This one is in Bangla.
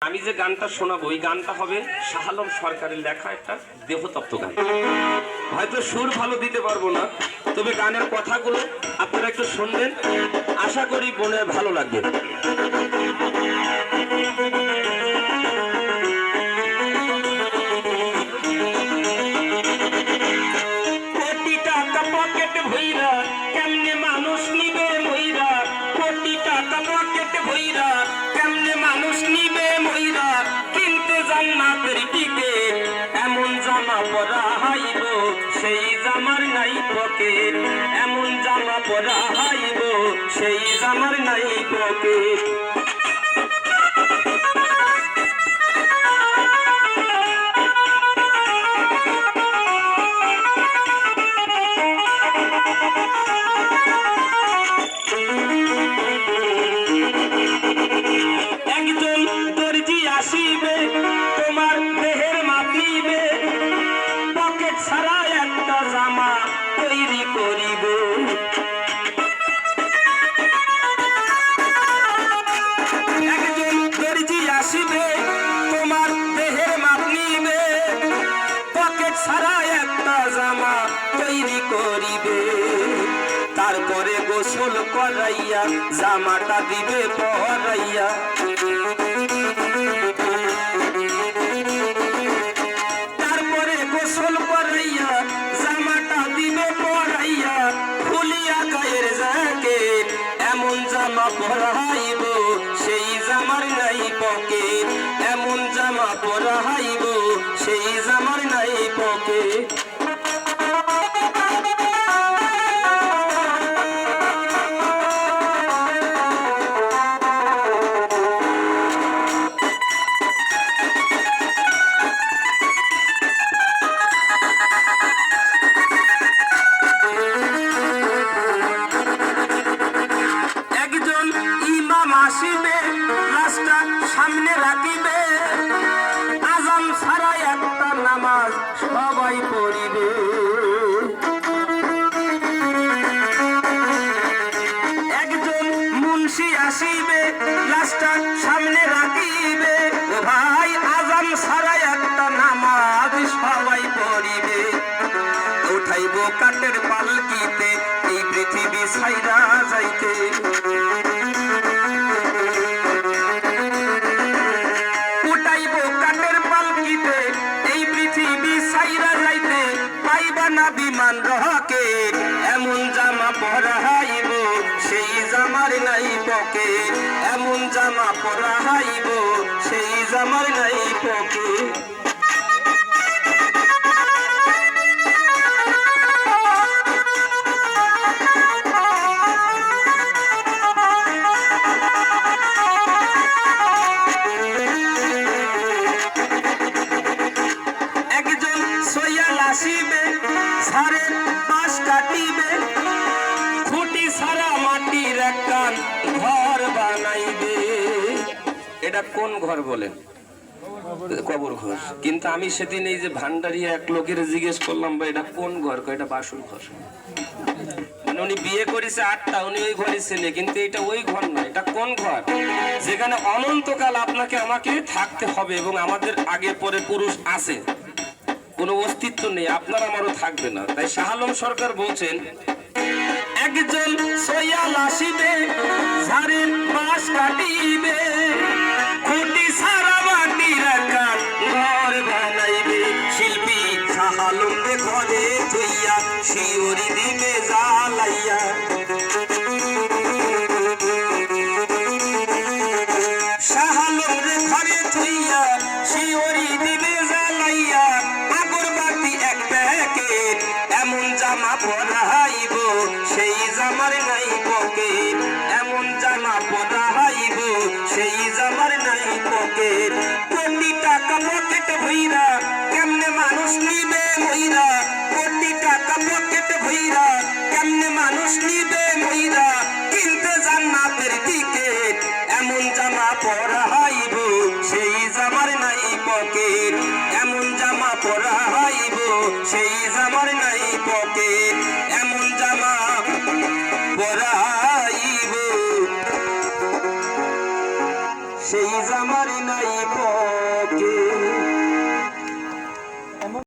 আমি যে গানটা শোনাবো ওই গানটা হবে শাহ আলম সরকারের লেখা একটা দেহতত্ত্ব গান। হয়তো সুর ভালো দিতে পারবো না, তবে গানের কথাগুলো আপনারা একটু শুনবেন, আশা করি মনে ভালো লাগবে। কোটি টাকা পকেট ভইরা কেমনে মানুষ নিবে মইরা, কোটি টাকা পকেট ভইরা কেমনে মানুষ নিবে মইরা, কিনতে জান্নাতের টিকিট এমন জামা পরা হাইব সেই জামার নাই পকেট, এমন জামা পরা হাইব সেই জামার নাই পকেট। তোমার দেহের মাপ নিবে, পকেট ছাড়া একটা জামা তৈরি করিবে। একজন দর্জি আসিবে, তোমার দেহের মাপ নিবে, পকেট ছাড়া একটা জামা তৈরি করিবে। তারপরে গোসল করাইয়া জামাটা দিবে পরাইয়া, জামাটা দিবে পরাইয়া, খুলিয়া গায়ের জ্যাকেট এমন জামা পরাইব সেই জামার নাই পকেট, এমন জামা পরাইব সেই জামার নাই পকেট। আসিবে লাশটা সামনে রাখিবে, আজান ছাড়া একটা নামাজ সবাই পড়িবে। একজন মুন্সি আসিবে লাশটা সামনে রাখিবে, ভাই আজান ছাড়া একটা নামাজ সবাই পড়িবে। উঠাইব কাঠের পালকিতে এই পৃথিবী ছাইরা যাইতে, বিমান রকেট এমন জামা পরাইব সেই জামার নাই পকেট, এমন জামা পরাইব সেই জামার নাই পকেট। একজন সৈয়াল আসিবে ঝাড়ের বাঁশ কাটিবে, খুঁটি ছাড়া মাটির একটা ঘর বানাইবে। এটা কোন ঘর বলেন? কবর ঘর। কিন্তু আমি সেদিন এই যে ভান্ডারিয়া এক লোকের জিজ্ঞেস করলাম, বা এটা কোন ঘর? এটা বাসুর ঘর। মানে উনি বিয়ে করেছে 8টা, উনি ওই ঘরে ছেলে, কিন্তু এটা ওই ঘর না। এটা কোন ঘর? যেখানে অনন্তকাল আপনাকে আমাকে থাকতে হবে এবং আমাদের আগে পরে পুরুষ আছে, কোনো অস্তিত্ব নেই, আপনার আমারও থাকবে না। তাই শাহ আলম সরকার বলছেন, একজন সৈয়াল আসিবে ঝাড়ের বাঁশ কাটিবে, খুঁটি ছাড়া মাটির একটা ঘর বানাইবে। শিল্পী শাহ আলমকে ঘরে থইয়া শিউরি দিবে জ্বালাইয়া, শাহ আলমকে ঘরে থইয়া শিউরি দিবে জ্বালাইয়া, এমন জামা পরাইব সেই জামার নাই পকেট, এমন জামা পরাইব সেই জামার নাই পকেট। কোটি টাকা পকেট ভইরা কেমনে মানুষ নিবে মইরা, কোটি টাকা পকেট ভইরা কেমনে মানুষ নিবে মইরা, কিনতে জান্নাতের টিকিট এমন জামা পরাইব সেই জামার নাই পকেট, এমন জামা পরাইব সেই জামার নাই পকেট, এমন জামা পরাইব সেই জামার নাই। বানাইব